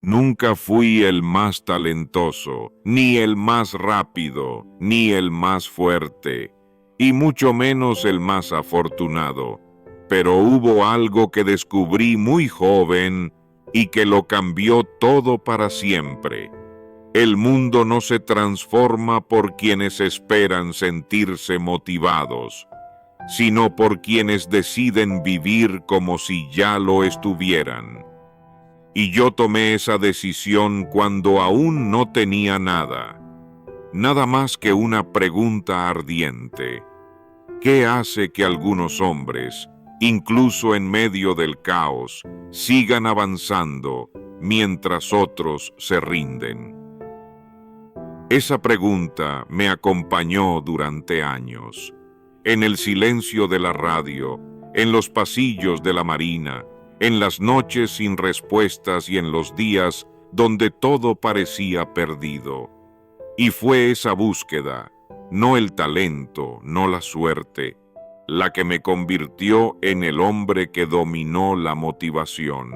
Nunca fui el más talentoso, ni el más rápido, ni el más fuerte, y mucho menos el más afortunado. Pero hubo algo que descubrí muy joven y que lo cambió todo para siempre. El mundo no se transforma por quienes esperan sentirse motivados, sino por quienes deciden vivir como si ya lo estuvieran. Y yo tomé esa decisión cuando aún no tenía nada, nada más que una pregunta ardiente. ¿Qué hace que algunos hombres, incluso en medio del caos, sigan avanzando mientras otros se rinden? Esa pregunta me acompañó durante años, en el silencio de la radio, en los pasillos de la Marina, en las noches sin respuestas y en los días donde todo parecía perdido. Y fue esa búsqueda, no el talento, no la suerte, la que me convirtió en el hombre que dominó la motivación.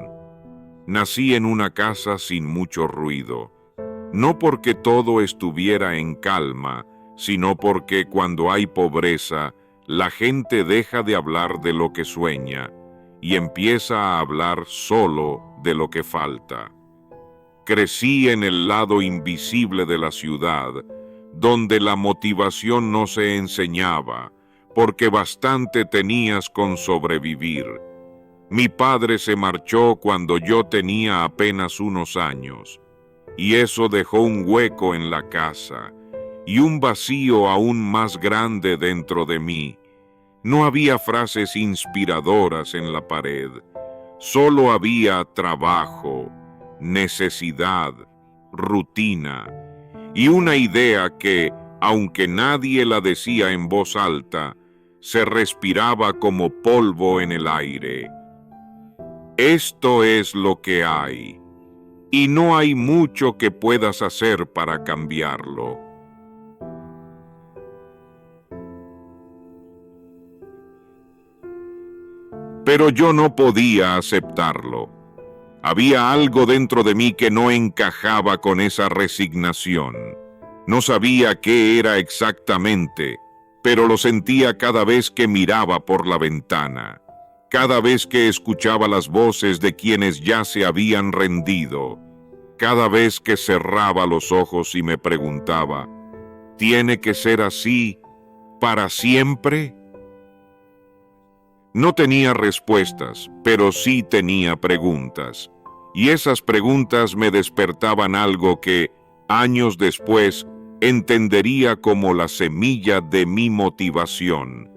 Nací en una casa sin mucho ruido, no porque todo estuviera en calma, sino porque cuando hay pobreza, la gente deja de hablar de lo que sueña y empieza a hablar solo de lo que falta. Crecí en el lado invisible de la ciudad, donde la motivación no se enseñaba, porque bastante tenías con sobrevivir. Mi padre se marchó cuando yo tenía apenas unos años, y eso dejó un hueco en la casa, y un vacío aún más grande dentro de mí. No había frases inspiradoras en la pared, solo había trabajo, necesidad, rutina, y una idea que, aunque nadie la decía en voz alta, se respiraba como polvo en el aire. Esto es lo que hay, y no hay mucho que puedas hacer para cambiarlo. Pero yo no podía aceptarlo. Había algo dentro de mí que no encajaba con esa resignación. No sabía qué era exactamente, pero lo sentía cada vez que miraba por la ventana, cada vez que escuchaba las voces de quienes ya se habían rendido, cada vez que cerraba los ojos y me preguntaba, ¿tiene que ser así para siempre? No tenía respuestas, pero sí tenía preguntas. Y esas preguntas me despertaban algo que, años después, entendería como la semilla de mi motivación.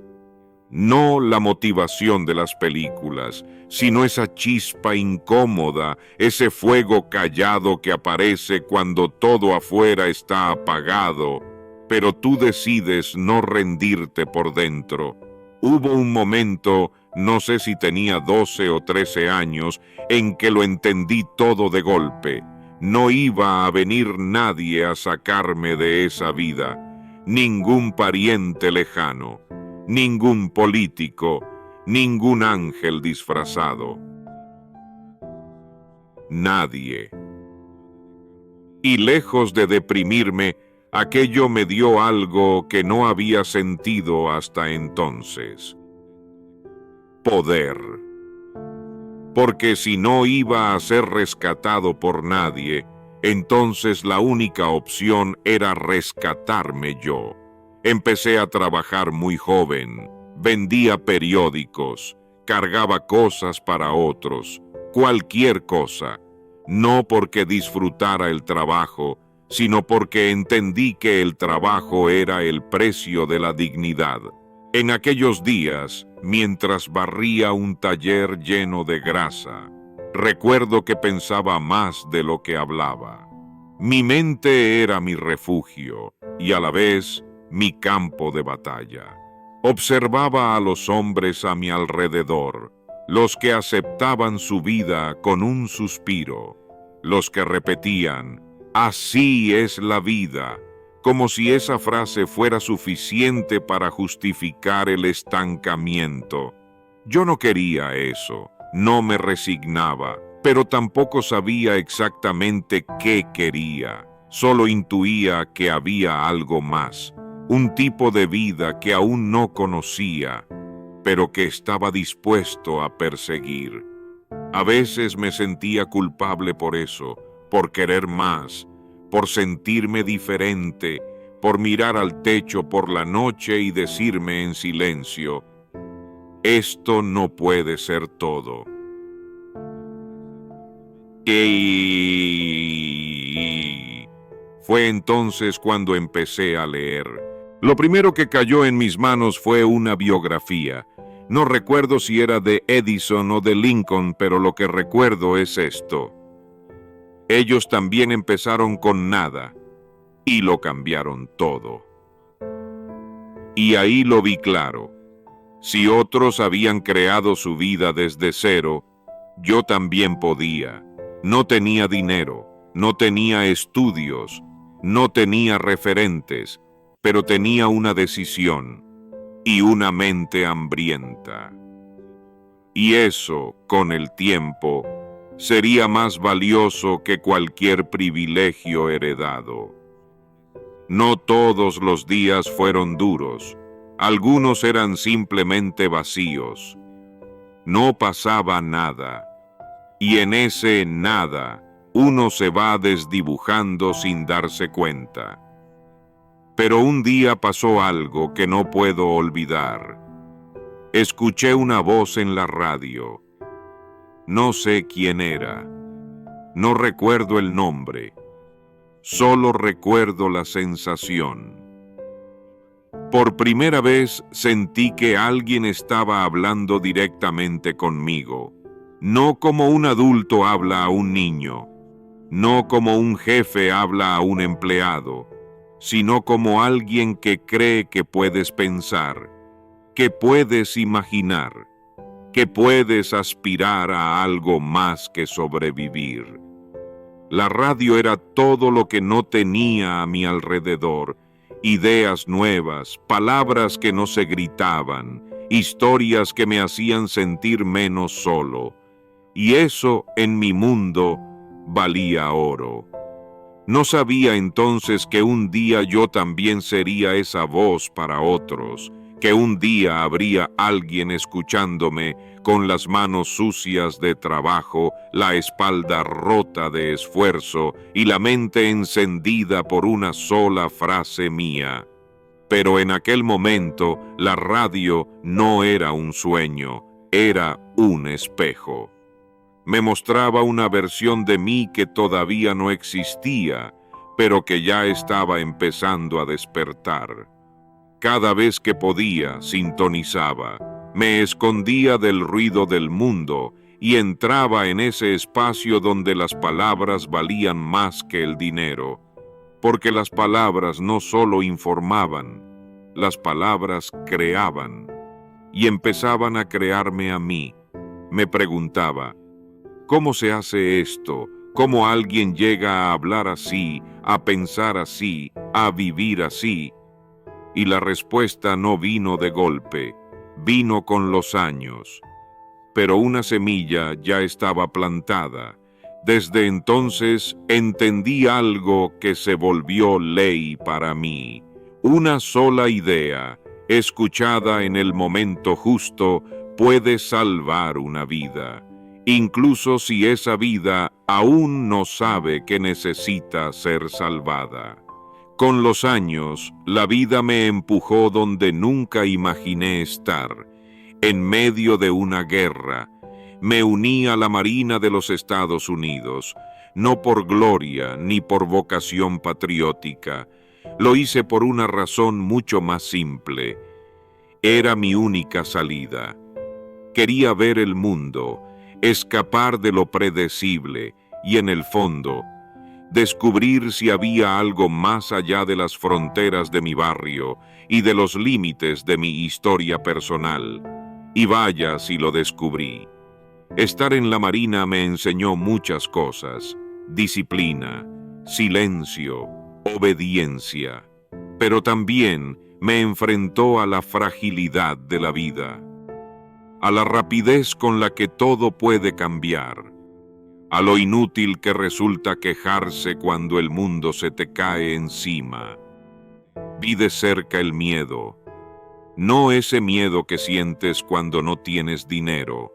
No la motivación de las películas, sino esa chispa incómoda, ese fuego callado que aparece cuando todo afuera está apagado, pero tú decides no rendirte por dentro. Hubo un momento, no sé si tenía 12 o 13 años, en que lo entendí todo de golpe. No iba a venir nadie a sacarme de esa vida, ningún pariente lejano, ningún político, ningún ángel disfrazado. Nadie. Y lejos de deprimirme, aquello me dio algo que no había sentido hasta entonces. Poder. Porque si no iba a ser rescatado por nadie, entonces la única opción era rescatarme yo. Empecé a trabajar muy joven, vendía periódicos, cargaba cosas para otros, cualquier cosa, no porque disfrutara el trabajo, sino porque entendí que el trabajo era el precio de la dignidad. En aquellos días, mientras barría un taller lleno de grasa, recuerdo que pensaba más de lo que hablaba. Mi mente era mi refugio y a la vez mi campo de batalla. Observaba a los hombres a mi alrededor, los que aceptaban su vida con un suspiro, los que repetían, "Así es la vida", como si esa frase fuera suficiente para justificar el estancamiento. Yo no quería eso, no me resignaba, pero tampoco sabía exactamente qué quería. Solo intuía que había algo más, un tipo de vida que aún no conocía, pero que estaba dispuesto a perseguir. A veces me sentía culpable por eso, por querer más, por sentirme diferente, por mirar al techo por la noche y decirme en silencio: esto no puede ser todo. Y fue entonces cuando empecé a leer. Lo primero que cayó en mis manos fue una biografía. No recuerdo si era de Edison o de Lincoln, pero lo que recuerdo es esto: ellos también empezaron con nada y lo cambiaron todo. Y ahí lo vi claro. Si otros habían creado su vida desde cero, yo también podía. No tenía dinero, no tenía estudios, no tenía referentes, pero tenía una decisión y una mente hambrienta. Y eso, con el tiempo, sería más valioso que cualquier privilegio heredado. No todos los días fueron duros, algunos eran simplemente vacíos. No pasaba nada, y en ese nada uno se va desdibujando sin darse cuenta. Pero un día pasó algo que no puedo olvidar. Escuché una voz en la radio. No sé quién era. No recuerdo el nombre. Solo recuerdo la sensación. Por primera vez sentí que alguien estaba hablando directamente conmigo. No como un adulto habla a un niño. No como un jefe habla a un empleado, sino como alguien que cree que puedes pensar, que puedes imaginar, que puedes aspirar a algo más que sobrevivir. La radio era todo lo que no tenía a mi alrededor: ideas nuevas, palabras que no se gritaban, historias que me hacían sentir menos solo. Y eso, en mi mundo, valía oro. No sabía entonces que un día yo también sería esa voz para otros, que un día habría alguien escuchándome con las manos sucias de trabajo, la espalda rota de esfuerzo y la mente encendida por una sola frase mía. Pero en aquel momento la radio no era un sueño, era un espejo. Me mostraba una versión de mí que todavía no existía, pero que ya estaba empezando a despertar. Cada vez que podía, sintonizaba, me escondía del ruido del mundo y entraba en ese espacio donde las palabras valían más que el dinero, porque las palabras no solo informaban, las palabras creaban, y empezaban a crearme a mí. Me preguntaba: ¿cómo se hace esto? ¿Cómo alguien llega a hablar así, a pensar así, a vivir así? Y la respuesta no vino de golpe, vino con los años. Pero una semilla ya estaba plantada. Desde entonces entendí algo que se volvió ley para mí. Una sola idea, escuchada en el momento justo, puede salvar una vida, incluso si esa vida aún no sabe que necesita ser salvada. Con los años, la vida me empujó donde nunca imaginé estar, en medio de una guerra. Me uní a la Marina de los Estados Unidos, no por gloria ni por vocación patriótica. Lo hice por una razón mucho más simple. Era mi única salida. Quería ver el mundo, escapar de lo predecible y, en el fondo, descubrir si había algo más allá de las fronteras de mi barrio y de los límites de mi historia personal. Y vaya si lo descubrí. Estar en la Marina me enseñó muchas cosas: disciplina, silencio, obediencia. Pero también me enfrentó a la fragilidad de la vida, a la rapidez con la que todo puede cambiar. a lo inútil que resulta quejarse cuando el mundo se te cae encima. Vi de cerca el miedo, no ese miedo que sientes cuando no tienes dinero,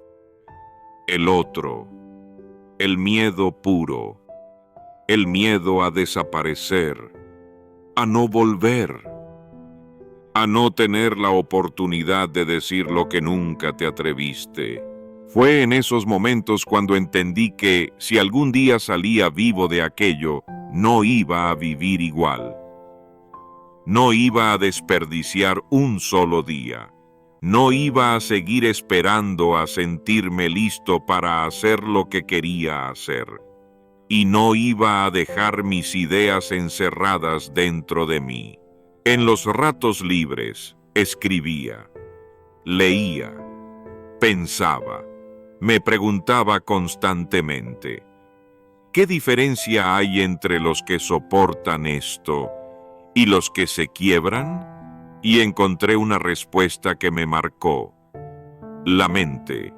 el otro, el miedo puro, el miedo a desaparecer, a no volver, a no tener la oportunidad de decir lo que nunca te atreviste. Fue en esos momentos cuando entendí que si algún día salía vivo de aquello, no iba a vivir igual. No iba a desperdiciar un solo día. No iba a seguir esperando a sentirme listo para hacer lo que quería hacer. Y no iba a dejar mis ideas encerradas dentro de mí. En los ratos libres, escribía, leía, pensaba, me preguntaba constantemente, ¿qué diferencia hay entre los que soportan esto y los que se quiebran? Y encontré una respuesta que me marcó. La mente,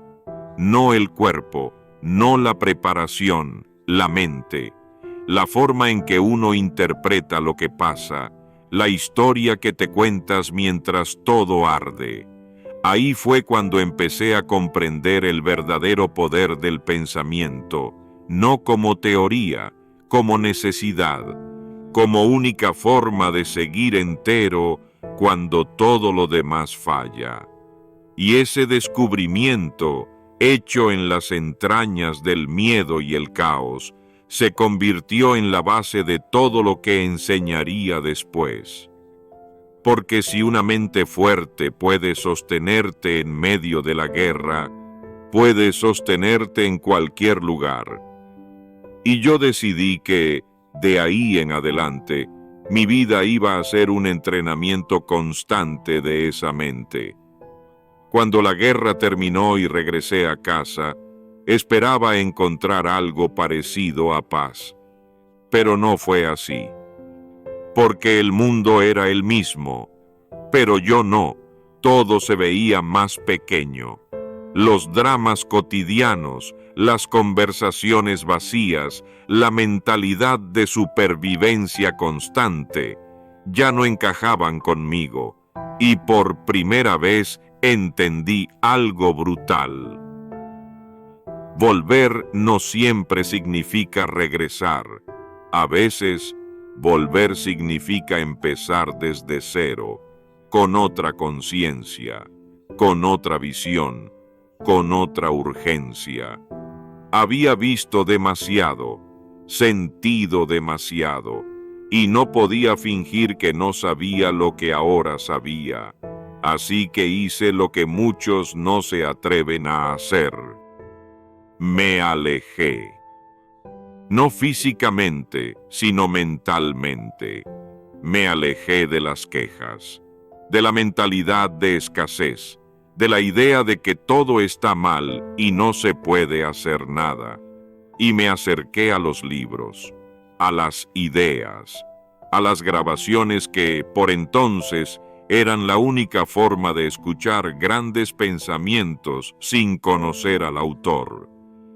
no el cuerpo, no la preparación, la mente, la forma en que uno interpreta lo que pasa, la historia que te cuentas mientras todo arde. Ahí fue cuando empecé a comprender el verdadero poder del pensamiento, no como teoría, como necesidad, como única forma de seguir entero cuando todo lo demás falla. Y ese descubrimiento, hecho en las entrañas del miedo y el caos, se convirtió en la base de todo lo que enseñaría después. Porque si una mente fuerte puede sostenerte en medio de la guerra, puede sostenerte en cualquier lugar. Y yo decidí que, de ahí en adelante, mi vida iba a ser un entrenamiento constante de esa mente. Cuando la guerra terminó y regresé a casa, esperaba encontrar algo parecido a paz. Pero no fue así. Porque el mundo era el mismo, pero yo no. Todo se veía más pequeño. Los dramas cotidianos, las conversaciones vacías, la mentalidad de supervivencia constante, ya no encajaban conmigo, y por primera vez entendí algo brutal. Volver no siempre significa regresar. A veces, volver significa empezar desde cero, con otra conciencia, con otra visión, con otra urgencia. Había visto demasiado, sentido demasiado, y no podía fingir que no sabía lo que ahora sabía. Así que hice lo que muchos no se atreven a hacer. Me alejé. No físicamente, sino mentalmente. Me alejé de las quejas, de la mentalidad de escasez, de la idea de que todo está mal y no se puede hacer nada. Y me acerqué a los libros, a las ideas, a las grabaciones que, por entonces, eran la única forma de escuchar grandes pensamientos sin conocer al autor.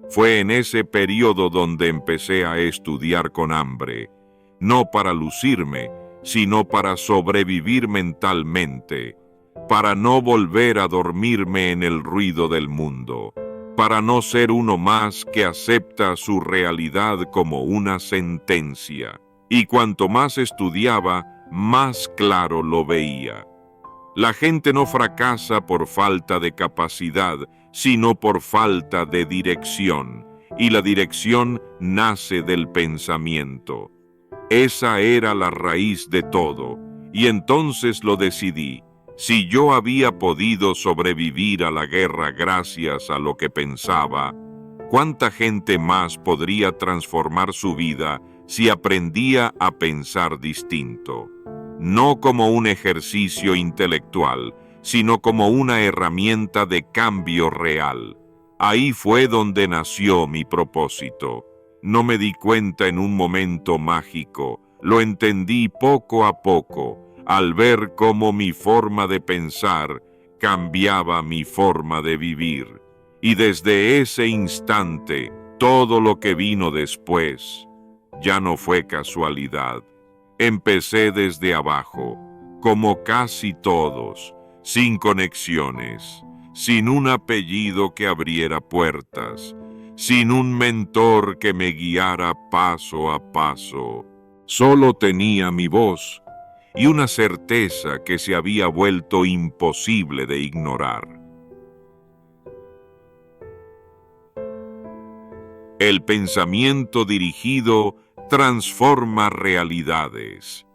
Fue en ese periodo donde empecé a estudiar con hambre, no para lucirme, sino para sobrevivir mentalmente, para no volver a dormirme en el ruido del mundo, para no ser uno más que acepta su realidad como una sentencia. Y cuanto más estudiaba, más claro lo veía. La gente no fracasa por falta de capacidad, sino por falta de dirección, y la dirección nace del pensamiento. Esa era la raíz de todo, y entonces lo decidí. Si yo había podido sobrevivir a la guerra gracias a lo que pensaba, ¿cuánta gente más podría transformar su vida si aprendía a pensar distinto? No como un ejercicio intelectual, sino como una herramienta de cambio real. Ahí fue donde nació mi propósito. No me di cuenta en un momento mágico, lo entendí poco a poco, al ver cómo mi forma de pensar cambiaba mi forma de vivir. Y desde ese instante Todo lo que vino después ya no fue casualidad. Empecé desde abajo, como casi todos, sin conexiones, sin un apellido que abriera puertas, sin un mentor que me guiara paso a paso. Solo tenía mi voz y una certeza que se había vuelto imposible de ignorar. El pensamiento dirigido transforma realidades,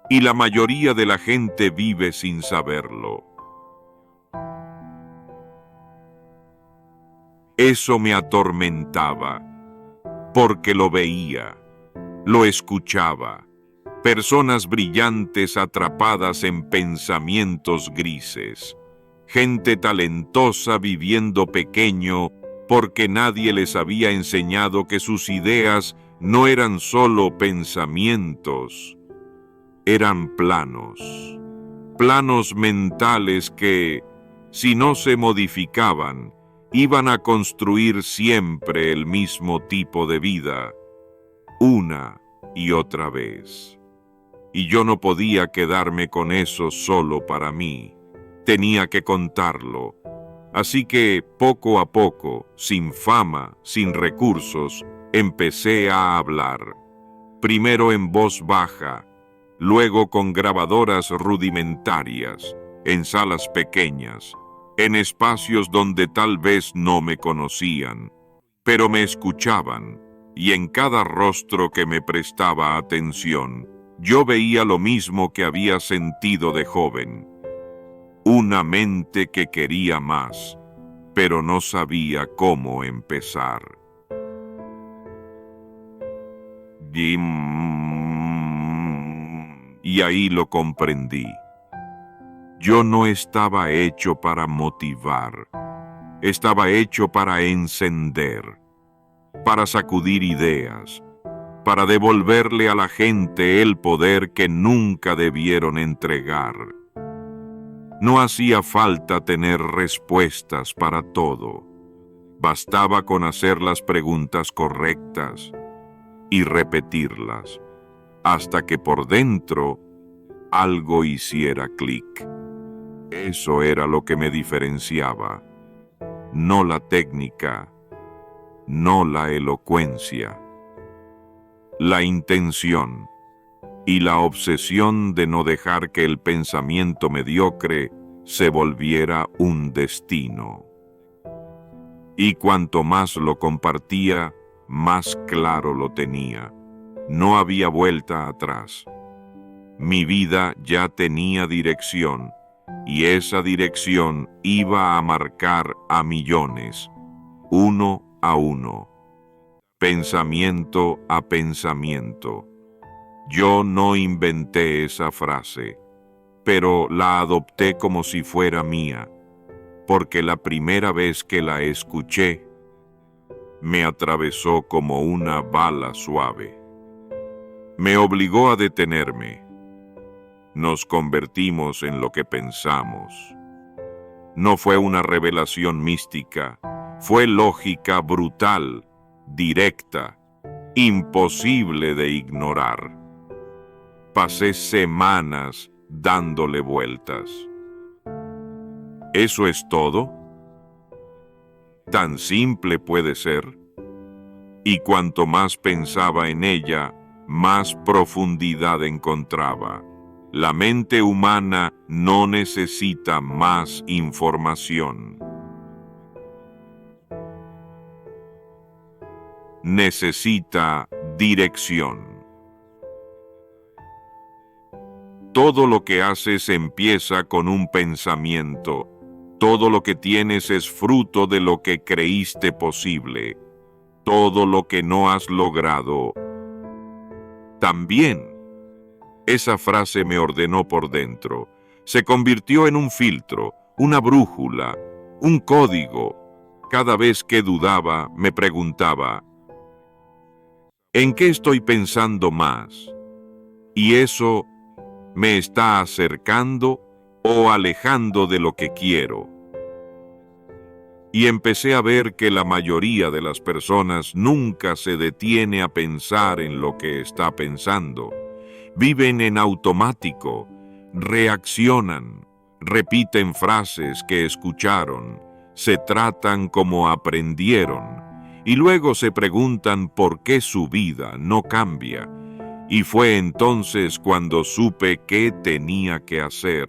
y la mayoría de la gente vive sin saberlo. Eso me atormentaba, porque lo veía, lo escuchaba. Personas brillantes atrapadas en pensamientos grises. Gente talentosa viviendo pequeño porque nadie les había enseñado que sus ideas no eran solo pensamientos, eran planos mentales que, si no se modificaban, iban a construir siempre el mismo tipo de vida, una y otra vez. Y yo no podía quedarme con eso solo para mí. Tenía que contarlo. Así que, poco a poco, sin fama, sin recursos, empecé a hablar. Primero en voz baja, luego con grabadoras rudimentarias, en salas pequeñas, en espacios donde tal vez no me conocían, pero me escuchaban, y en cada rostro que me prestaba atención, yo veía lo mismo que había sentido de joven. Una mente que quería más, pero no sabía cómo empezar. Y ahí lo comprendí. Yo no estaba hecho para motivar, estaba hecho para encender, para sacudir ideas, para devolverle a la gente el poder que nunca debieron entregar. No hacía falta tener respuestas para todo. Bastaba con hacer las preguntas correctas y repetirlas, hasta que por dentro algo hiciera clic. Eso era lo que me diferenciaba, no la técnica, no la elocuencia, la intención y la obsesión de no dejar que el pensamiento mediocre se volviera un destino. Y cuanto más lo compartía, más claro lo tenía. No había vuelta atrás. Mi vida ya tenía dirección, y esa dirección iba a marcar a millones, uno a uno, pensamiento a pensamiento. Yo no inventé esa frase, pero la adopté como si fuera mía, porque la primera vez que la escuché, me atravesó como una bala suave. Me obligó a detenerme. Nos convertimos en lo que pensamos. No fue una revelación mística, fue lógica brutal, directa, imposible de ignorar. Pasé semanas dándole vueltas. ¿Eso es todo? Tan simple puede ser. Y cuanto más pensaba en ella, más profundidad encontraba. La mente humana no necesita más información. Necesita dirección. Todo lo que haces empieza con un pensamiento. Todo lo que tienes es fruto de lo que creíste posible. Todo lo que no has logrado también. Esa frase me ordenó por dentro. Se convirtió en un filtro, una brújula, un código. Cada vez que dudaba, me preguntaba, ¿en qué estoy pensando más? Y eso me está acercando o alejando de lo que quiero. y empecé a ver que la mayoría de las personas nunca se detiene a pensar en lo que está pensando. Viven en automático, reaccionan, repiten frases que escucharon, se tratan como aprendieron y luego se preguntan por qué su vida no cambia. Y fue entonces cuando supe qué tenía que hacer.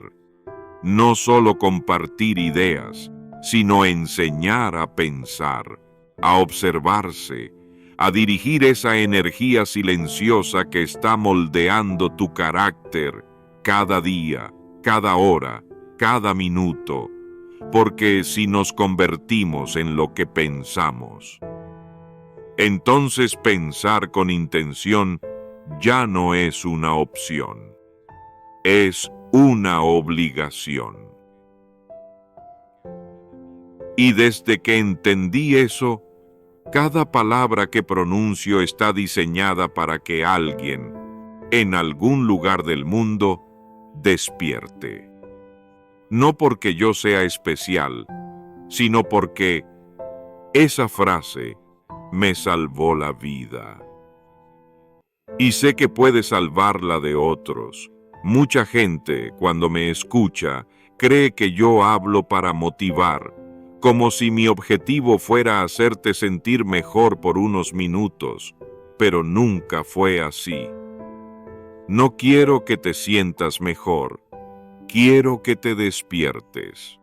No solo compartir ideas, sino enseñar a pensar, a observarse, a dirigir esa energía silenciosa que está moldeando tu carácter cada día, cada hora, cada minuto, porque si nos convertimos en lo que pensamos, entonces pensar con intención ya no es una opción, es una obligación. Y desde que entendí eso, cada palabra que pronuncio está diseñada para que alguien, en algún lugar del mundo, despierte. No porque yo sea especial, sino porque esa frase me salvó la vida. Y sé que puede salvarla de otros. Mucha gente, cuando me escucha, cree que yo hablo para motivar, como si mi objetivo fuera hacerte sentir mejor por unos minutos, pero nunca fue así. No quiero que te sientas mejor, quiero que te despiertes.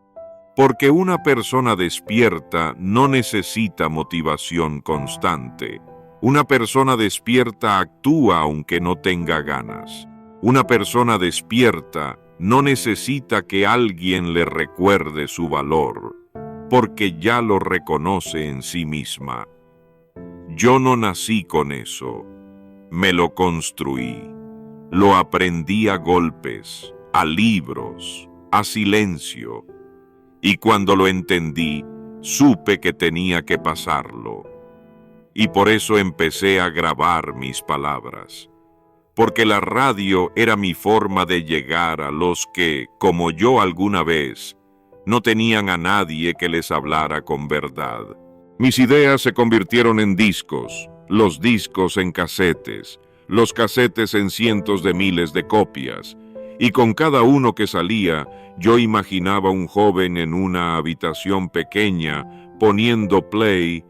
Porque una persona despierta no necesita motivación constante. Una persona despierta actúa aunque no tenga ganas. Una persona despierta no necesita que alguien le recuerde su valor, porque ya lo reconoce en sí misma. Yo no nací con eso, me lo construí. Lo aprendí a golpes, a libros, a silencio. Y cuando lo entendí, supe que tenía que pasarlo. Y por eso empecé a grabar mis palabras. Porque la radio era mi forma de llegar a los que, como yo alguna vez, no tenían a nadie que les hablara con verdad. Mis ideas se convirtieron en discos, los discos en casetes, los casetes en cientos de miles de copias, y con cada uno que salía, yo imaginaba un joven en una habitación pequeña poniendo play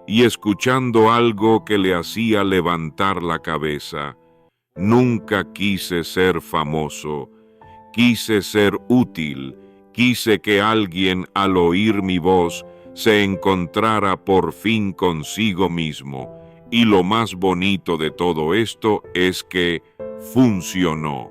y escuchando algo que le hacía levantar la cabeza. Nunca quise ser famoso, quise ser útil, quise que alguien al oír mi voz se encontrara por fin consigo mismo, y lo más bonito de todo esto es que funcionó.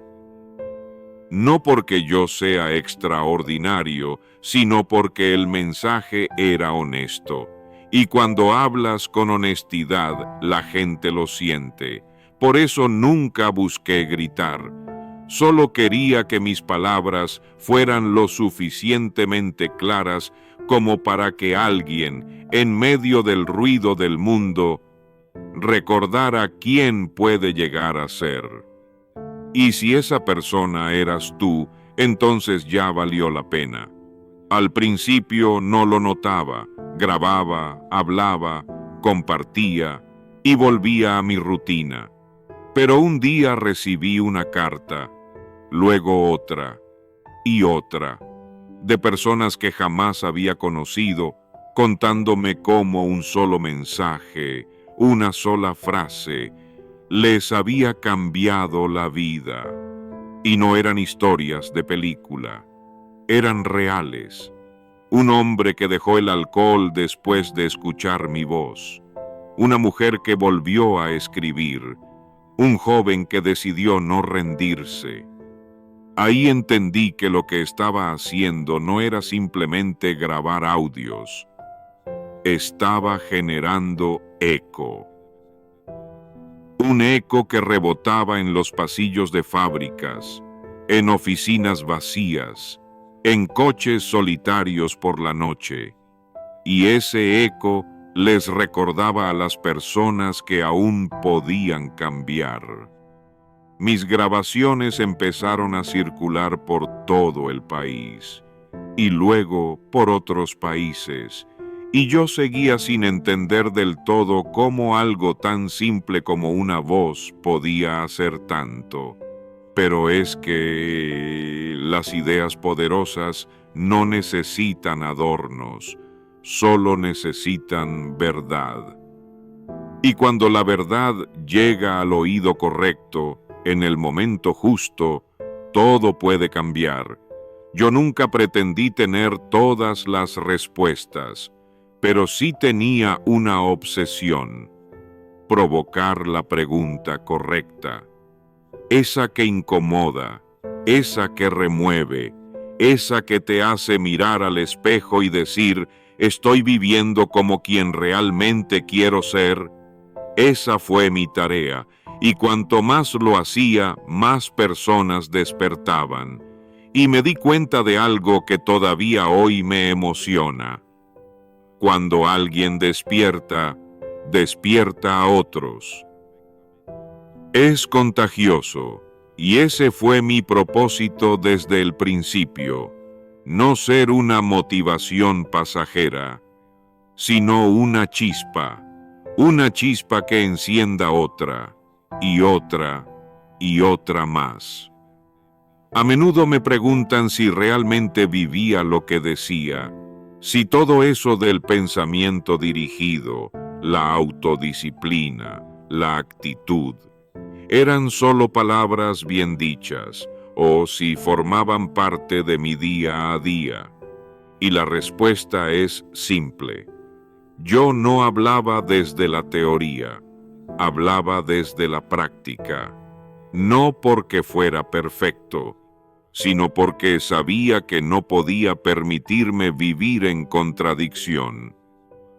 No porque yo sea extraordinario, sino porque el mensaje era honesto. Y cuando hablas con honestidad, la gente lo siente. Por eso nunca busqué gritar. Solo quería que mis palabras fueran lo suficientemente claras como para que alguien, en medio del ruido del mundo, recordara quién puede llegar a ser. Y si esa persona eras tú, entonces ya valió la pena. Al principio no lo notaba, grababa, hablaba, compartía y volvía a mi rutina. Pero un día recibí una carta, luego otra y otra, de personas que jamás había conocido, contándome cómo un solo mensaje, una sola frase, les había cambiado la vida. Y no eran historias de película, eran reales. Un hombre que dejó el alcohol después de escuchar mi voz. Una mujer que volvió a escribir. Un joven que decidió no rendirse. Ahí entendí que lo que estaba haciendo no era simplemente grabar audios. Estaba generando eco. Un eco que rebotaba en los pasillos de fábricas, en oficinas vacías, en coches solitarios por la noche. Y ese eco les recordaba a las personas que aún podían cambiar. Mis grabaciones empezaron a circular por todo el país. y luego por otros países, y yo seguía sin entender del todo cómo algo tan simple como una voz podía hacer tanto. Pero es que las ideas poderosas no necesitan adornos, solo necesitan verdad. Y cuando la verdad llega al oído correcto, en el momento justo, todo puede cambiar. Yo nunca pretendí tener todas las respuestas, pero sí tenía una obsesión: provocar la pregunta correcta. Esa que incomoda, esa que remueve, esa que te hace mirar al espejo y decir, estoy viviendo como quien realmente quiero ser. Esa fue mi tarea, y cuanto más lo hacía, más personas despertaban. Y me di cuenta de algo que todavía hoy me emociona. Cuando alguien despierta, despierta a otros. Es contagioso, y ese fue mi propósito desde el principio: no ser una motivación pasajera, sino una chispa que encienda otra, y otra, y otra más. A menudo me preguntan si realmente vivía lo que decía, si todo eso del pensamiento dirigido, la autodisciplina, la actitud, eran solo palabras bien dichas, o si formaban parte de mi día a día. Y la respuesta es simple: yo no hablaba desde la teoría, hablaba desde la práctica, no porque fuera perfecto, sino porque sabía que no podía permitirme vivir en contradicción.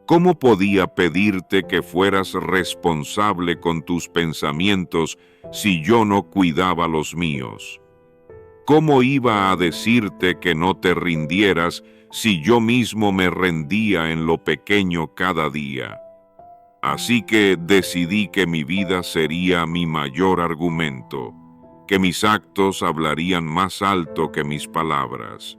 ¿Cómo podía pedirte que fueras responsable con tus pensamientos si yo no cuidaba los míos? ¿Cómo iba a decirte que no te rindieras si yo mismo me rendía en lo pequeño cada día? Así que decidí que mi vida sería mi mayor argumento, que mis actos hablarían más alto que mis palabras,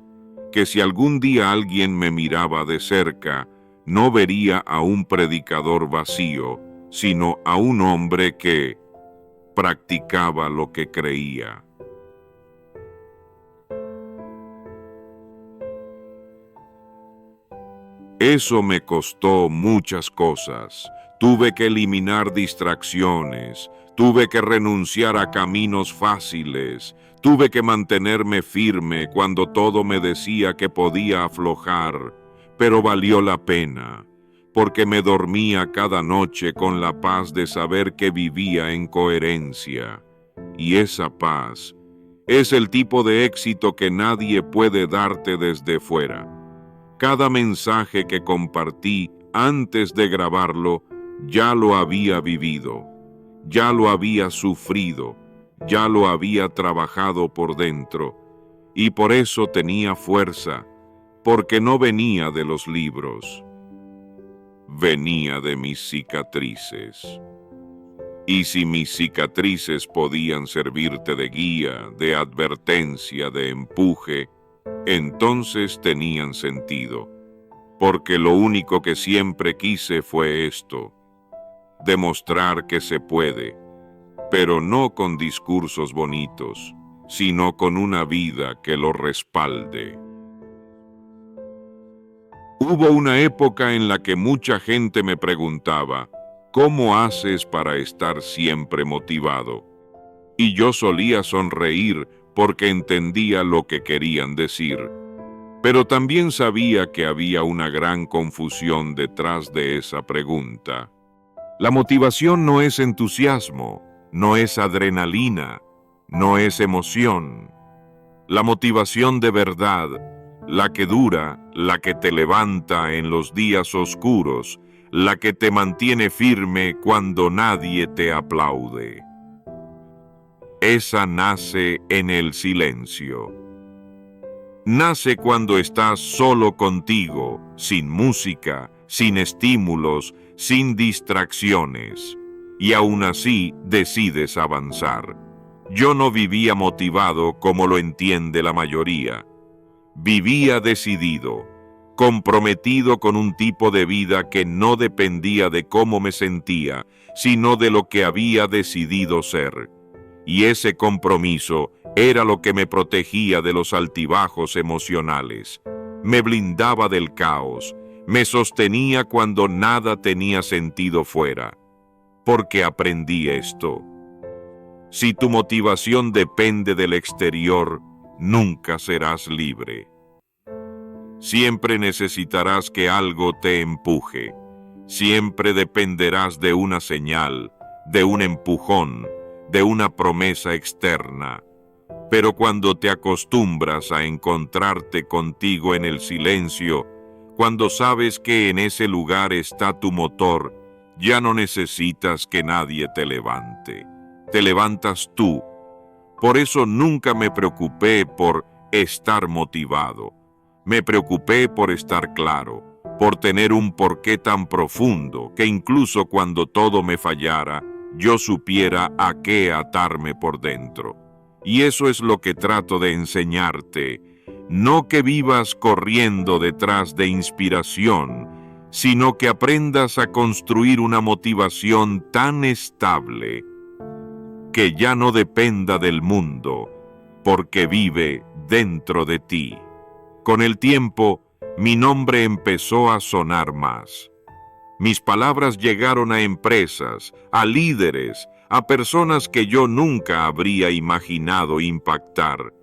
que si algún día alguien me miraba de cerca, no vería a un predicador vacío, sino a un hombre que practicaba lo que creía. Eso me costó muchas cosas. Tuve que eliminar distracciones, tuve que renunciar a caminos fáciles, tuve que mantenerme firme cuando todo me decía que podía aflojar, pero valió la pena, porque me dormía cada noche con la paz de saber que vivía en coherencia. Y esa paz es el tipo de éxito que nadie puede darte desde fuera. Cada mensaje que compartí antes de grabarlo, ya lo había vivido, ya lo había sufrido, ya lo había trabajado por dentro, y por eso tenía fuerza, porque no venía de los libros, venía de mis cicatrices. Y si mis cicatrices podían servirte de guía, de advertencia, de empuje, entonces tenían sentido, porque lo único que siempre quise fue esto: demostrar que se puede, pero no con discursos bonitos, sino con una vida que lo respalde. Hubo una época en la que mucha gente me preguntaba, ¿cómo haces para estar siempre motivado? Y yo solía sonreír porque entendía lo que querían decir, pero también sabía que había una gran confusión detrás de esa pregunta. La motivación no es entusiasmo, no es adrenalina, no es emoción. La motivación de verdad, la que dura, la que te levanta en los días oscuros, la que te mantiene firme cuando nadie te aplaude. Esa nace en el silencio. Nace cuando estás solo contigo, sin música, sin estímulos, sin distracciones, y aún así decides avanzar. Yo no vivía motivado como lo entiende la mayoría. Vivía decidido, comprometido con un tipo de vida que no dependía de cómo me sentía, sino de lo que había decidido ser. Y ese compromiso era lo que me protegía de los altibajos emocionales, me blindaba del caos, me sostenía cuando nada tenía sentido fuera. Porque aprendí esto: si tu motivación depende del exterior, nunca serás libre. Siempre necesitarás que algo te empuje. Siempre dependerás de una señal, de un empujón, de una promesa externa. Pero cuando te acostumbras a encontrarte contigo en el silencio, cuando sabes que en ese lugar está tu motor, ya no necesitas que nadie te levante. Te levantas tú. Por eso nunca me preocupé por estar motivado. Me preocupé por estar claro, por tener un porqué tan profundo que incluso cuando todo me fallara, yo supiera a qué atarme por dentro. Y eso es lo que trato de enseñarte. No que vivas corriendo detrás de inspiración, sino que aprendas a construir una motivación tan estable que ya no dependa del mundo, porque vive dentro de ti. Con el tiempo, mi nombre empezó a sonar más. Mis palabras llegaron a empresas, a líderes, a personas que yo nunca habría imaginado impactar.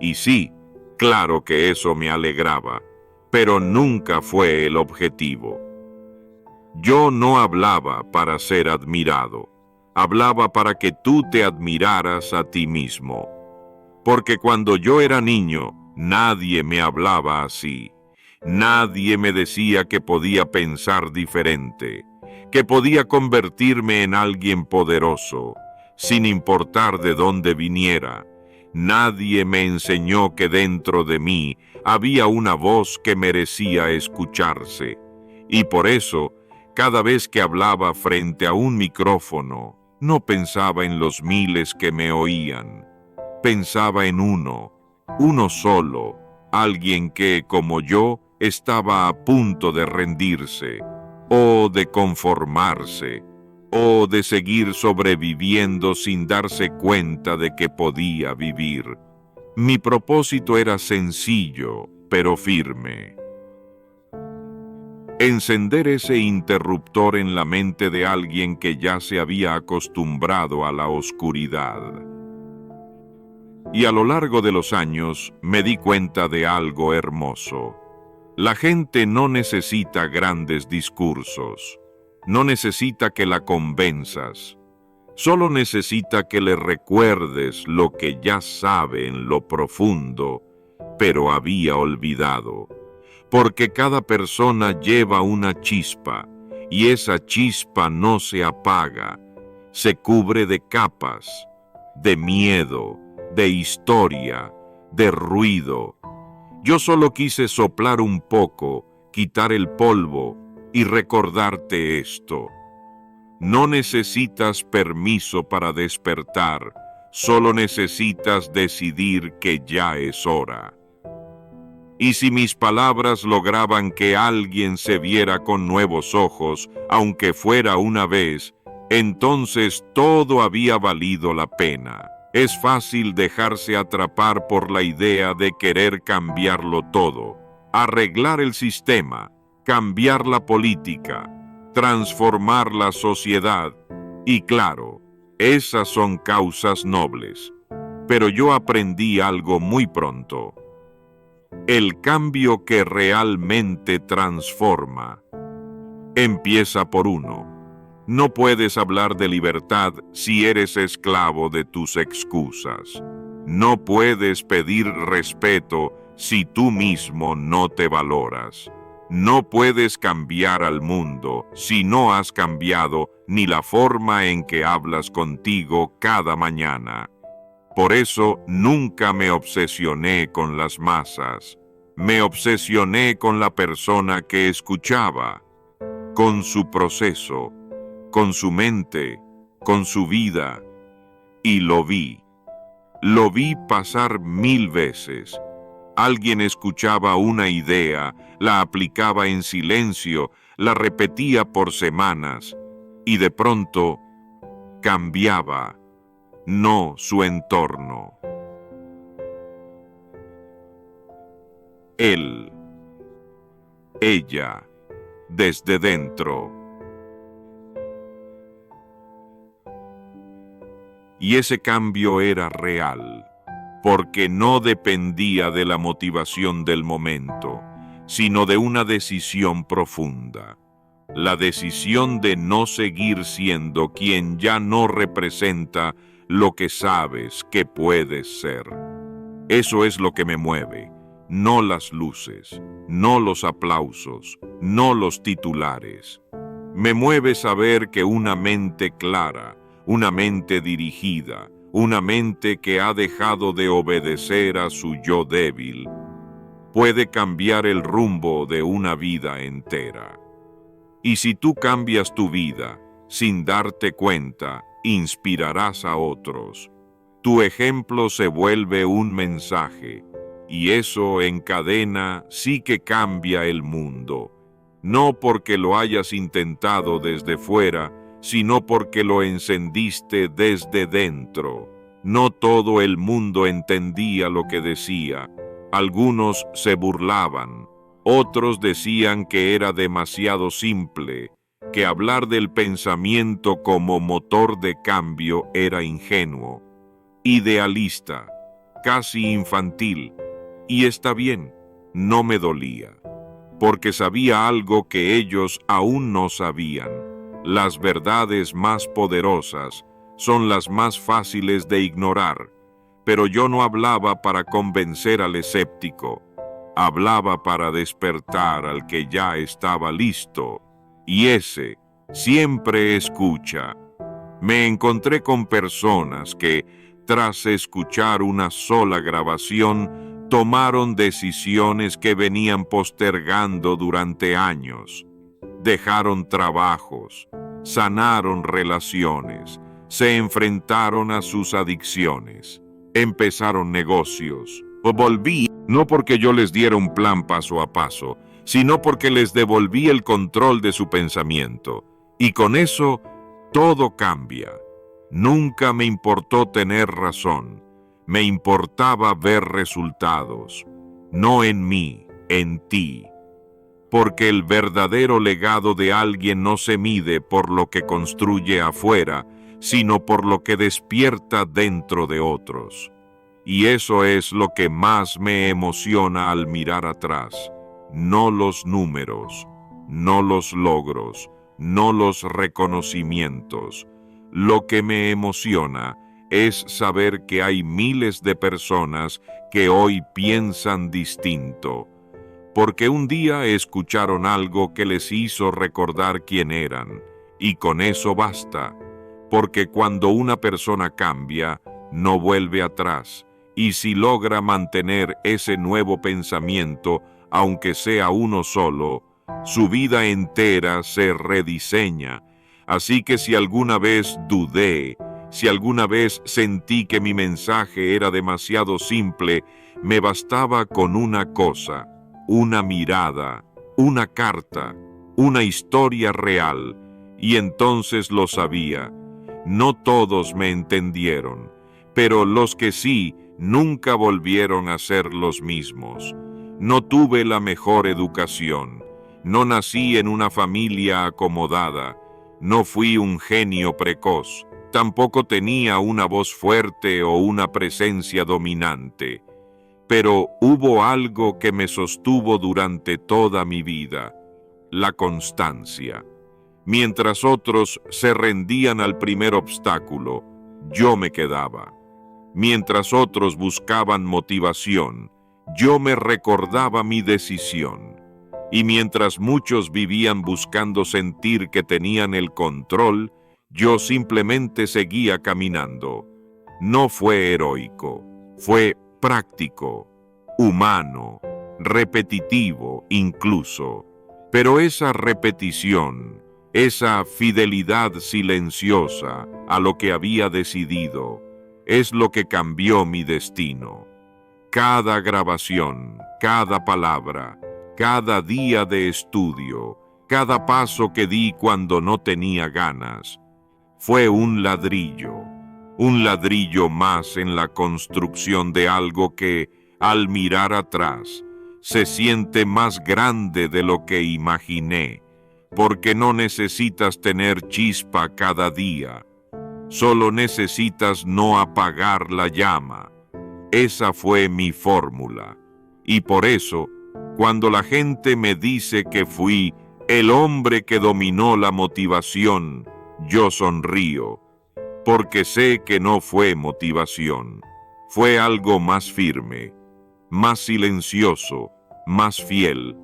Y sí, claro que eso me alegraba, pero nunca fue el objetivo. Yo no hablaba para ser admirado, hablaba para que tú te admiraras a ti mismo. Porque cuando yo era niño, nadie me hablaba así. Nadie me decía que podía pensar diferente, que podía convertirme en alguien poderoso, sin importar de dónde viniera. Nadie me enseñó que dentro de mí había una voz que merecía escucharse. Y por eso, cada vez que hablaba frente a un micrófono, no pensaba en los miles que me oían. Pensaba en uno solo, alguien que, como yo, estaba a punto de rendirse, o de conformarse, o de seguir sobreviviendo sin darse cuenta de que podía vivir. Mi propósito era sencillo, pero firme. Encender ese interruptor en la mente de alguien que ya se había acostumbrado a la oscuridad. Y a lo largo de los años me di cuenta de algo hermoso. La gente no necesita grandes discursos, no necesita que la convenzas, solo necesita que le recuerdes lo que ya sabe en lo profundo, pero había olvidado. Porque cada persona lleva una chispa, y esa chispa no se apaga, se cubre de capas, de miedo, de historia, de ruido. Yo solo quise soplar un poco, quitar el polvo y recordarte esto. No necesitas permiso para despertar, solo necesitas decidir que ya es hora. Y si mis palabras lograban que alguien se viera con nuevos ojos, aunque fuera una vez, entonces todo había valido la pena. Es fácil dejarse atrapar por la idea de querer cambiarlo todo, arreglar el sistema, cambiar la política, transformar la sociedad. Y claro, esas son causas nobles. Pero yo aprendí algo muy pronto. El cambio que realmente transforma empieza por uno. No puedes hablar de libertad si eres esclavo de tus excusas. No puedes pedir respeto si tú mismo no te valoras. No puedes cambiar al mundo si no has cambiado ni la forma en que hablas contigo cada mañana. Por eso nunca me obsesioné con las masas. Me obsesioné con la persona que escuchaba, con su proceso, con su mente, con su vida. Y lo vi. Lo vi pasar 1000 veces. Alguien escuchaba una idea, la aplicaba en silencio, la repetía por semanas, y de pronto cambiaba, no su entorno. Él, ella, desde dentro. Y ese cambio era real, porque no dependía de la motivación del momento, sino de una decisión profunda. La decisión de no seguir siendo quien ya no representa lo que sabes que puedes ser. Eso es lo que me mueve, no las luces, no los aplausos, no los titulares. Me mueve saber que una mente clara, una mente dirigida, una mente que ha dejado de obedecer a su yo débil, puede cambiar el rumbo de una vida entera. Y si tú cambias tu vida sin darte cuenta, inspirarás a otros. Tu ejemplo se vuelve un mensaje, y eso en cadena sí que cambia el mundo. No porque lo hayas intentado desde fuera, sino porque lo encendiste desde dentro. No todo el mundo entendía lo que decía. Algunos se burlaban, otros decían que era demasiado simple, que hablar del pensamiento como motor de cambio era ingenuo, idealista, casi infantil. Y está bien, no me dolía, porque sabía algo que ellos aún no sabían. Las verdades más poderosas son las más fáciles de ignorar, pero yo no hablaba para convencer al escéptico, hablaba para despertar al que ya estaba listo, y ese siempre escucha. Me encontré con personas que, tras escuchar una sola grabación, tomaron decisiones que venían postergando durante años. Dejaron trabajos, sanaron relaciones, se enfrentaron a sus adicciones, empezaron negocios. Volví, no porque yo les diera un plan paso a paso, sino porque les devolví el control de su pensamiento. Y con eso, todo cambia. Nunca me importó tener razón. Me importaba ver resultados, no en mí, en ti. Porque el verdadero legado de alguien no se mide por lo que construye afuera, sino por lo que despierta dentro de otros. Y eso es lo que más me emociona al mirar atrás. No los números, no los logros, no los reconocimientos. Lo que me emociona es saber que hay miles de personas que hoy piensan distinto, porque un día escucharon algo que les hizo recordar quién eran, y con eso basta, porque cuando una persona cambia, no vuelve atrás, y si logra mantener ese nuevo pensamiento, aunque sea uno solo, su vida entera se rediseña. Así que si alguna vez dudé, si alguna vez sentí que mi mensaje era demasiado simple, me bastaba con una cosa, una mirada, una carta, una historia real, y entonces lo sabía. No todos me entendieron, pero los que sí, nunca volvieron a ser los mismos. No tuve la mejor educación, no nací en una familia acomodada, no fui un genio precoz, tampoco tenía una voz fuerte o una presencia dominante. Pero hubo algo que me sostuvo durante toda mi vida, la constancia. Mientras otros se rendían al primer obstáculo, yo me quedaba. Mientras otros buscaban motivación, yo me recordaba mi decisión. Y mientras muchos vivían buscando sentir que tenían el control, yo simplemente seguía caminando. No fue heroico, fue práctico, humano, repetitivo incluso. Pero esa repetición, esa fidelidad silenciosa a lo que había decidido, es lo que cambió mi destino. Cada grabación, cada palabra, cada día de estudio, cada paso que di cuando no tenía ganas, fue un ladrillo más en la construcción de algo que, al mirar atrás, se siente más grande de lo que imaginé, porque no necesitas tener chispa cada día, solo necesitas no apagar la llama. Esa fue mi fórmula, y por eso, cuando la gente me dice que fui el hombre que dominó la motivación, yo sonrío, porque sé que no fue motivación, fue algo más firme, más silencioso, más fiel.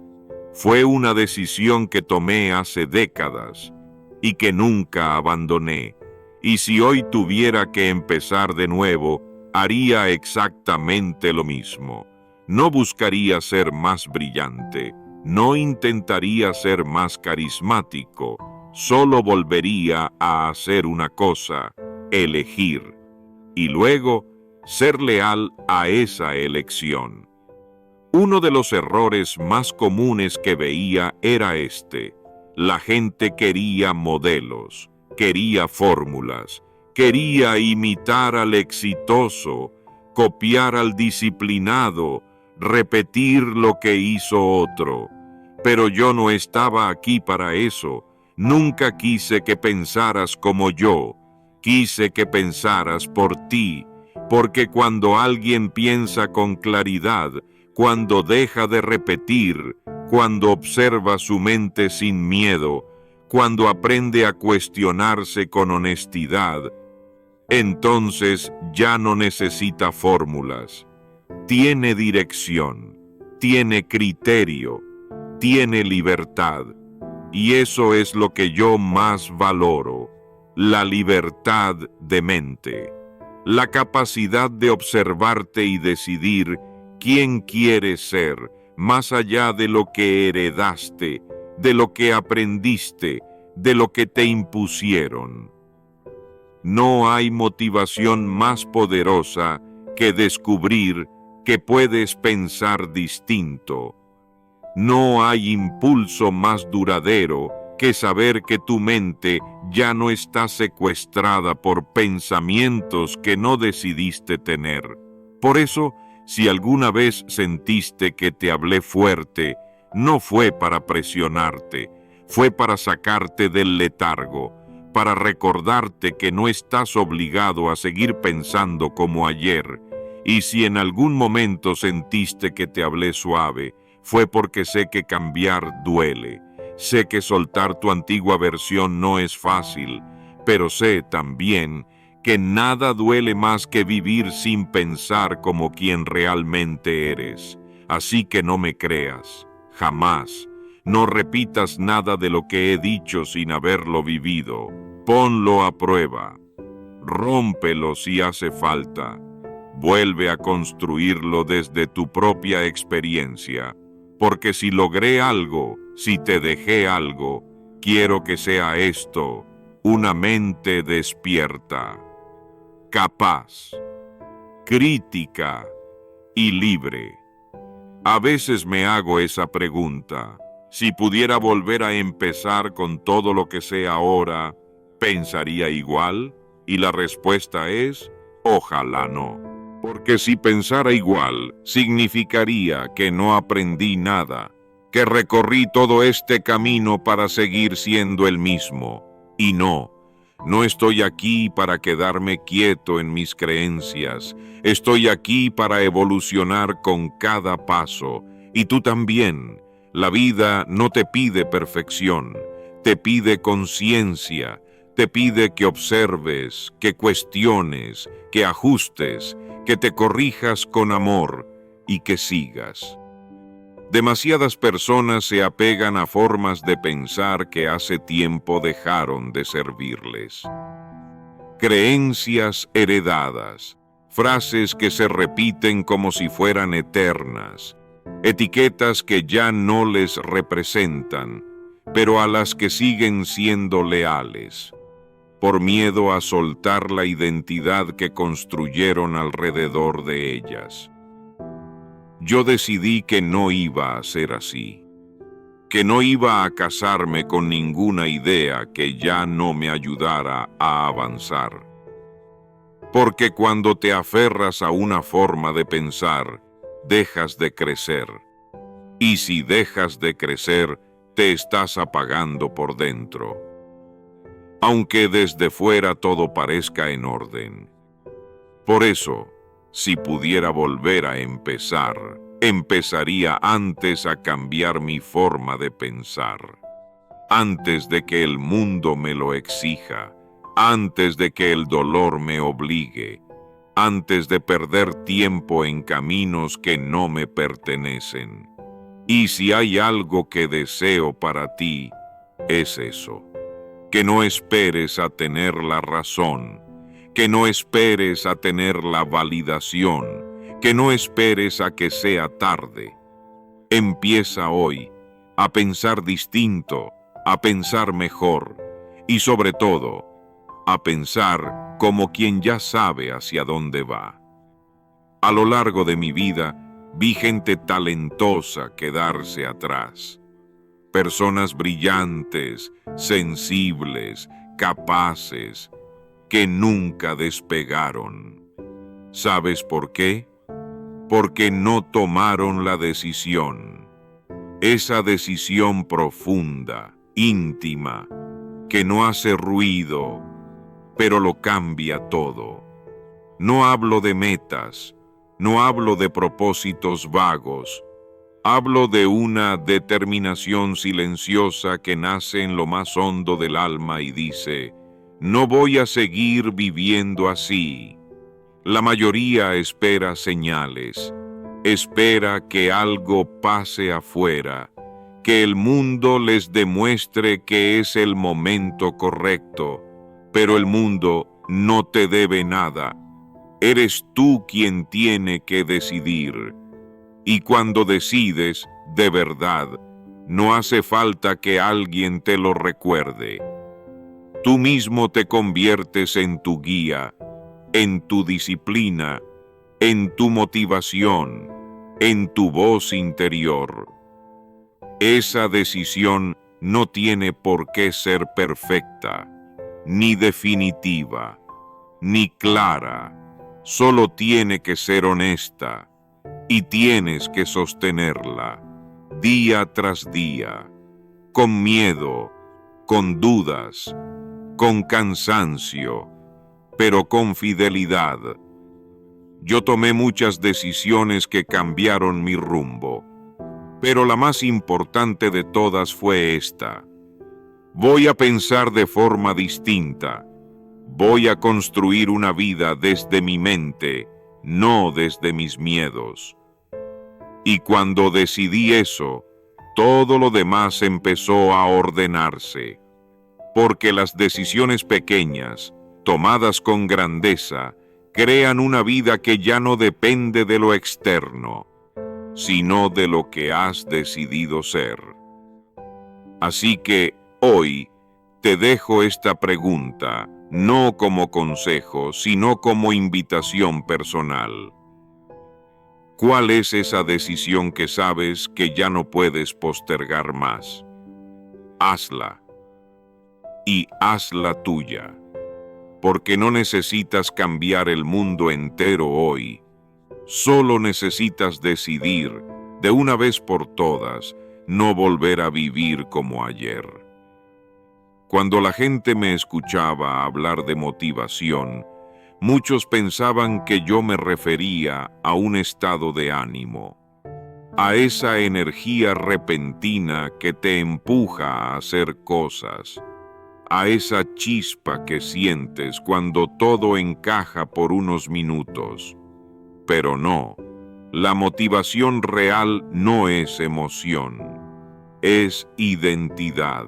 Fue una decisión que tomé hace décadas y que nunca abandoné. Y si hoy tuviera que empezar de nuevo, haría exactamente lo mismo. No buscaría ser más brillante, no intentaría ser más carismático, solo volvería a hacer una cosa: elegir, y luego ser leal a esa elección. Uno de los errores más comunes que veía era este: la gente quería modelos, quería fórmulas, quería imitar al exitoso, copiar al disciplinado, repetir lo que hizo otro. Pero yo no estaba aquí para eso. Nunca quise que pensaras como yo. Quise que pensaras por ti, porque cuando alguien piensa con claridad, cuando deja de repetir, cuando observa su mente sin miedo, cuando aprende a cuestionarse con honestidad, entonces ya no necesita fórmulas. Tiene dirección, tiene criterio, tiene libertad. Y eso es lo que yo más valoro: la libertad de mente, la capacidad de observarte y decidir quién quieres ser, más allá de lo que heredaste, de lo que aprendiste, de lo que te impusieron. No hay motivación más poderosa que descubrir que puedes pensar distinto. No hay impulso más duradero que saber que tu mente ya no está secuestrada por pensamientos que no decidiste tener. Por eso, si alguna vez sentiste que te hablé fuerte, no fue para presionarte, fue para sacarte del letargo, para recordarte que no estás obligado a seguir pensando como ayer. Y si en algún momento sentiste que te hablé suave, fue porque sé que cambiar duele. Sé que soltar tu antigua versión no es fácil, pero sé también que nada duele más que vivir sin pensar como quien realmente eres. Así que no me creas, jamás. No repitas nada de lo que he dicho sin haberlo vivido. Ponlo a prueba. Rómpelo si hace falta. Vuelve a construirlo desde tu propia experiencia. Porque si logré algo, si te dejé algo, quiero que sea esto: una mente despierta, capaz, crítica y libre. A veces me hago esa pregunta: si pudiera volver a empezar con todo lo que sé ahora, ¿pensaría igual? Y la respuesta es: ojalá no. Porque si pensara igual, significaría que no aprendí nada, que recorrí todo este camino para seguir siendo el mismo. Y no estoy aquí para quedarme quieto en mis creencias. Estoy aquí para evolucionar con cada paso. Y tú también. La vida no te pide perfección, te pide conciencia, te pide que observes, que cuestiones, que ajustes, que te corrijas con amor y que sigas. Demasiadas personas se apegan a formas de pensar que hace tiempo dejaron de servirles. Creencias heredadas, frases que se repiten como si fueran eternas, etiquetas que ya no les representan, pero a las que siguen siendo leales, por miedo a soltar la identidad que construyeron alrededor de ellas. yo decidí que no iba a ser así, que no iba a casarme con ninguna idea que ya no me ayudara a avanzar. Porque cuando te aferras a una forma de pensar, dejas de crecer. Y si dejas de crecer, te estás apagando por dentro. Aunque desde fuera todo parezca en orden. Por eso, si pudiera volver a empezar, empezaría antes a cambiar mi forma de pensar. Antes de que el mundo me lo exija, antes de que el dolor me obligue, antes de perder tiempo en caminos que no me pertenecen. Y si hay algo que deseo para ti, es eso. Que no esperes a tener la razón, que no esperes a tener la validación, que no esperes a que sea tarde. Empieza hoy a pensar distinto, a pensar mejor y sobre todo, a pensar como quien ya sabe hacia dónde va. A lo largo de mi vida, vi gente talentosa quedarse atrás. Personas brillantes, sensibles, capaces, que nunca despegaron. ¿Sabes por qué? Porque no tomaron la decisión. Esa decisión profunda, íntima, que no hace ruido, pero lo cambia todo. No hablo de metas, no hablo de propósitos vagos, hablo de una determinación silenciosa que nace en lo más hondo del alma y dice, no voy a seguir viviendo así. La mayoría espera señales, espera que algo pase afuera, que el mundo les demuestre que es el momento correcto, pero el mundo no te debe nada. Eres tú quien tiene que decidir. Y cuando decides, de verdad, no hace falta que alguien te lo recuerde. Tú mismo te conviertes en tu guía, en tu disciplina, en tu motivación, en tu voz interior. Esa decisión no tiene por qué ser perfecta, ni definitiva, ni clara. Solo tiene que ser honesta y tienes que sostenerla día tras día, con miedo, con dudas, con cansancio, pero con fidelidad. Yo tomé muchas decisiones que cambiaron mi rumbo, pero la más importante de todas fue esta. Voy a pensar de forma distinta. Voy a construir una vida desde mi mente, no desde mis miedos. Y cuando decidí eso, todo lo demás empezó a ordenarse, porque las decisiones pequeñas, tomadas con grandeza, crean una vida que ya no depende de lo externo, sino de lo que has decidido ser. Así que hoy te dejo esta pregunta, no como consejo, sino como invitación personal. ¿Cuál es esa decisión que sabes que ya no puedes postergar más? Hazla. Y hazla tuya. Porque no necesitas cambiar el mundo entero hoy. Solo necesitas decidir, de una vez por todas, no volver a vivir como ayer. Cuando la gente me escuchaba hablar de motivación, muchos pensaban que yo me refería a un estado de ánimo, a esa energía repentina que te empuja a hacer cosas, a esa chispa que sientes cuando todo encaja por unos minutos. Pero no, la motivación real no es emoción, es identidad.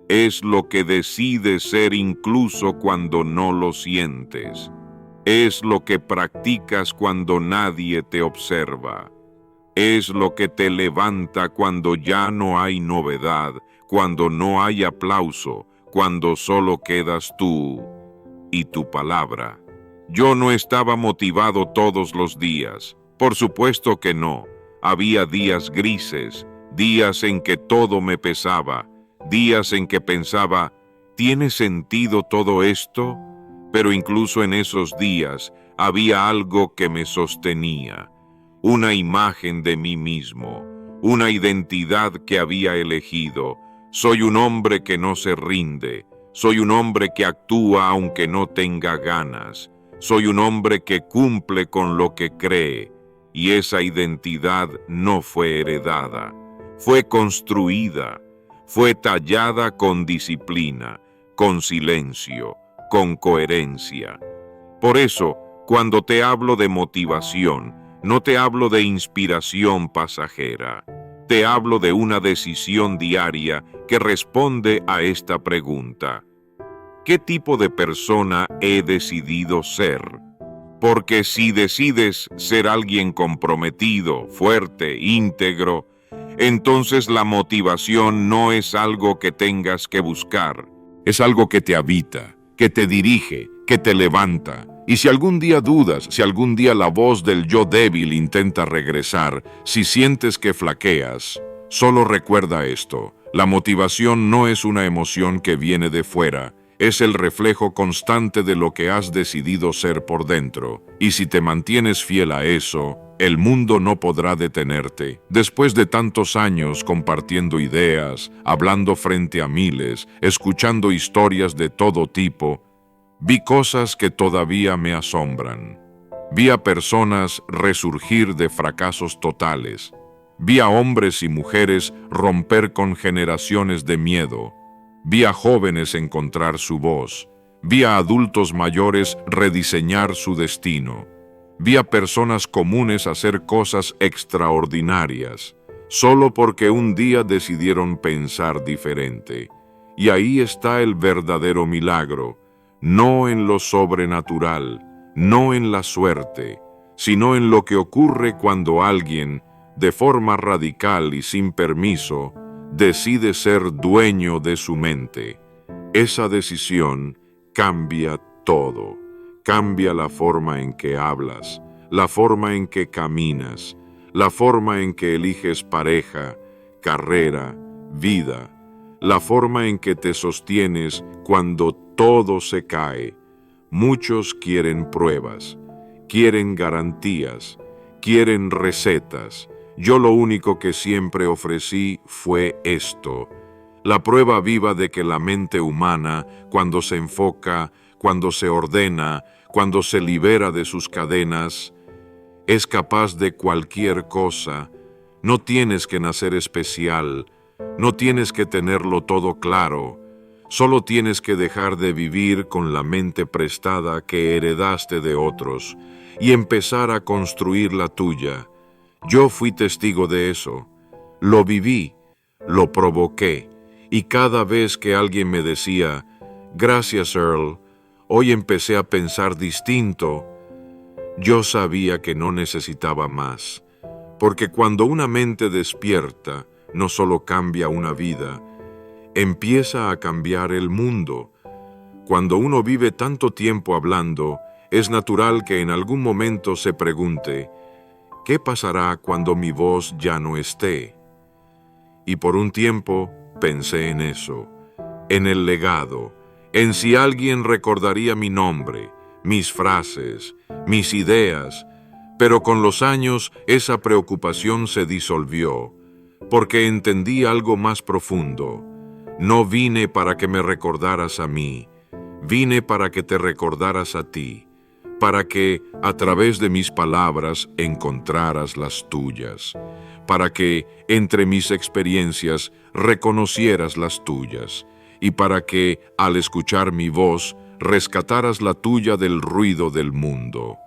Es lo que decides ser incluso cuando no lo sientes. Es lo que practicas cuando nadie te observa. Es lo que te levanta cuando ya no hay novedad, cuando no hay aplauso, cuando solo quedas tú y tu palabra. Yo no estaba motivado todos los días, por supuesto que no, había días grises, días en que todo me pesaba, días en que pensaba, ¿tiene sentido todo esto? Pero incluso en esos días había algo que me sostenía, una imagen de mí mismo, una identidad que había elegido. Soy un hombre que no se rinde, soy un hombre que actúa aunque no tenga ganas, soy un hombre que cumple con lo que cree, y esa identidad no fue heredada, fue construida, fue tallada con disciplina, con silencio, con coherencia. Por eso, cuando te hablo de motivación, no te hablo de inspiración pasajera. Te hablo de una decisión diaria que responde a esta pregunta: ¿qué tipo de persona he decidido ser? Porque si decides ser alguien comprometido, fuerte, íntegro, entonces la motivación no es algo que tengas que buscar. Es algo que te habita, que te dirige, que te levanta. Y si algún día dudas, si algún día la voz del yo débil intenta regresar, si sientes que flaqueas, solo recuerda esto: la motivación no es una emoción que viene de fuera, es el reflejo constante de lo que has decidido ser por dentro. Y si te mantienes fiel a eso, el mundo no podrá detenerte. Después de tantos años compartiendo ideas, hablando frente a miles, escuchando historias de todo tipo, vi cosas que todavía me asombran. Vi a personas resurgir de fracasos totales. Vi a hombres y mujeres romper con generaciones de miedo. Vi a jóvenes encontrar su voz. Vi a adultos mayores rediseñar su destino. Vi a personas comunes hacer cosas extraordinarias, solo porque un día decidieron pensar diferente. Y ahí está el verdadero milagro, no en lo sobrenatural, no en la suerte, sino en lo que ocurre cuando alguien, de forma radical y sin permiso, decide ser dueño de su mente. Esa decisión cambia todo. Cambia la forma en que hablas, la forma en que caminas, la forma en que eliges pareja, carrera, vida, la forma en que te sostienes cuando todo se cae. Muchos quieren pruebas, quieren garantías, quieren recetas. Yo lo único que siempre ofrecí fue esto: la prueba viva de que la mente humana, cuando se enfoca, cuando se ordena, cuando se libera de sus cadenas, es capaz de cualquier cosa. No tienes que nacer especial, no tienes que tenerlo todo claro, solo tienes que dejar de vivir con la mente prestada que heredaste de otros y empezar a construir la tuya. Yo fui testigo de eso, lo viví, lo provoqué, y cada vez que alguien me decía, «Gracias, Earl, hoy empecé a pensar distinto», yo sabía que no necesitaba más, porque cuando una mente despierta, no solo cambia una vida, empieza a cambiar el mundo. Cuando uno vive tanto tiempo hablando, es natural que en algún momento se pregunte, ¿qué pasará cuando mi voz ya no esté? Y por un tiempo pensé en eso, en el legado, en si alguien recordaría mi nombre, mis frases, mis ideas, pero con los años esa preocupación se disolvió, porque entendí algo más profundo. No vine para que me recordaras a mí, vine para que te recordaras a ti, para que a través de mis palabras encontraras las tuyas, para que entre mis experiencias reconocieras las tuyas, y para que al escuchar mi voz rescataras la tuya del ruido del mundo.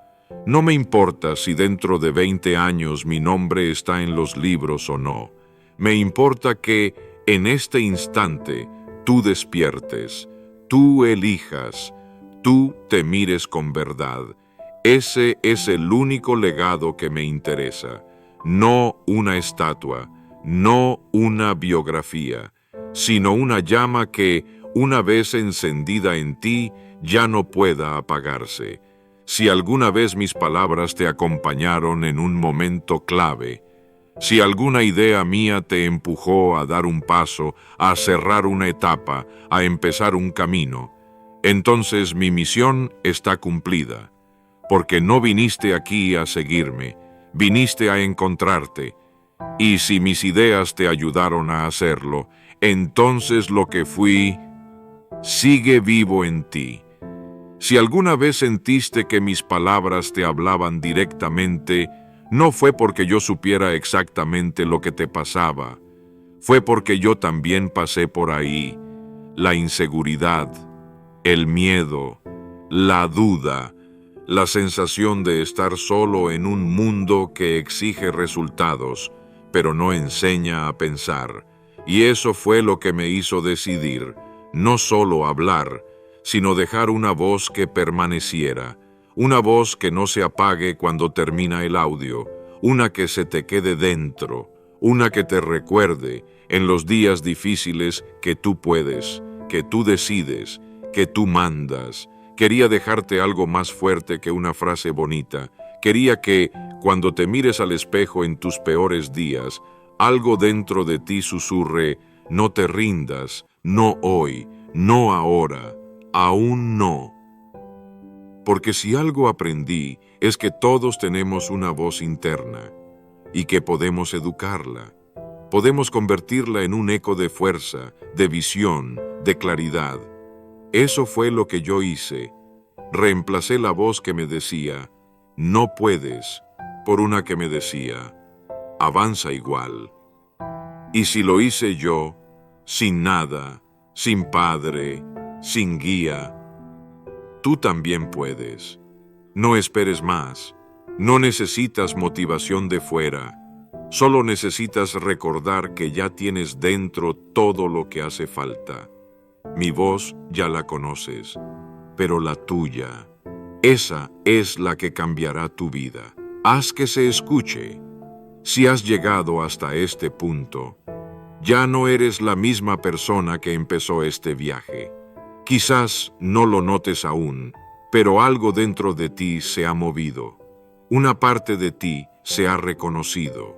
No me importa si dentro de 20 años mi nombre está en los libros o no. Me importa que en este instante tú despiertes, tú elijas, tú te mires con verdad. Ese es el único legado que me interesa. No una estatua, no una biografía, sino una llama que, una vez encendida en ti, ya no pueda apagarse. Si alguna vez mis palabras te acompañaron en un momento clave, Si alguna idea mía te empujó a dar un paso, a cerrar una etapa, a empezar un camino, entonces mi misión está cumplida, porque no viniste aquí a seguirme, viniste a encontrarte, y si mis ideas te ayudaron a hacerlo, entonces lo que fui sigue vivo en ti. Si alguna vez sentiste que mis palabras te hablaban directamente, no fue porque yo supiera exactamente lo que te pasaba, fue porque yo también pasé por ahí. La inseguridad, el miedo, la duda, la sensación de estar solo en un mundo que exige resultados, pero no enseña a pensar. Y eso fue lo que me hizo decidir, no solo hablar, sino dejar una voz que permaneciera, una voz que no se apague cuando termina el audio, una que se te quede dentro, una que te recuerde en los días difíciles que tú puedes, que tú decides, que tú mandas. Quería dejarte algo más fuerte que una frase bonita. Quería que, cuando te mires al espejo en tus peores días, algo dentro de ti susurre: no te rindas, no hoy, no ahora, aún no. Porque si algo aprendí es que todos tenemos una voz interna y que podemos educarla. Podemos convertirla en un eco de fuerza, de visión, de claridad. Eso fue lo que yo hice. Reemplacé la voz que me decía «no puedes» por una que me decía «avanza igual». Y si lo hice yo, sin nada, sin padre, sin guía, tú también puedes. No esperes más. No necesitas motivación de fuera. Solo necesitas recordar que ya tienes dentro todo lo que hace falta. Mi voz ya la conoces, pero la tuya, esa es la que cambiará tu vida. Haz que se escuche. Si has llegado hasta este punto, ya no eres la misma persona que empezó este viaje. Quizás no lo notes aún, pero algo dentro de ti se ha movido. Una parte de ti se ha reconocido.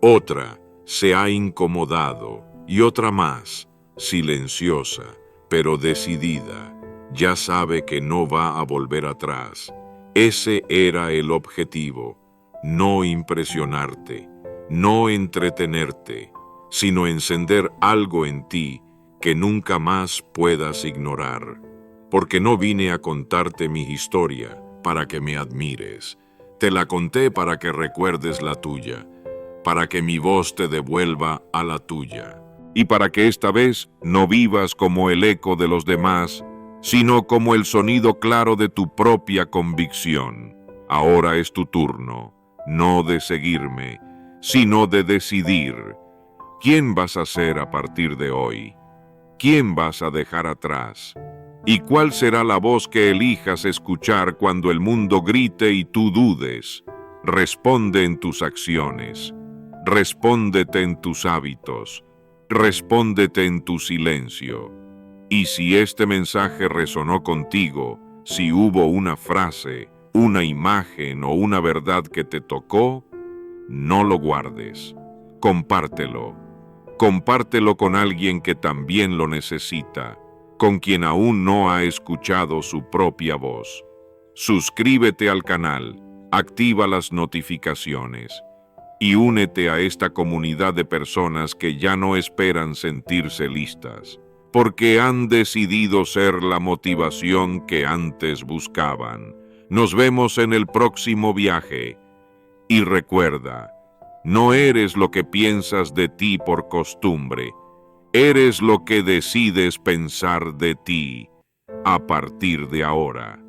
Otra se ha incomodado y otra más, silenciosa, pero decidida, ya sabe que no va a volver atrás. Ese era el objetivo, no impresionarte, no entretenerte, sino encender algo en ti que nunca más puedas ignorar. Porque no vine a contarte mi historia para que me admires. Te la conté para que recuerdes la tuya, para que mi voz te devuelva a la tuya. Y para que esta vez no vivas como el eco de los demás, sino como el sonido claro de tu propia convicción. Ahora es tu turno, no de seguirme, sino de decidir. ¿Quién vas a ser a partir de hoy? ¿Quién vas a dejar atrás? ¿Y cuál será la voz que elijas escuchar cuando el mundo grite y tú dudes? Responde en tus acciones. Respóndete en tus hábitos. Respóndete en tu silencio. Y si este mensaje resonó contigo, si hubo una frase, una imagen o una verdad que te tocó, no lo guardes. Compártelo. Compártelo con alguien que también lo necesita, con quien aún no ha escuchado su propia voz. Suscríbete al canal, activa las notificaciones y únete a esta comunidad de personas que ya no esperan sentirse listas, porque han decidido ser la motivación que antes buscaban. Nos vemos en el próximo viaje. Y recuerda, no eres lo que piensas de ti por costumbre, eres lo que decides pensar de ti a partir de ahora.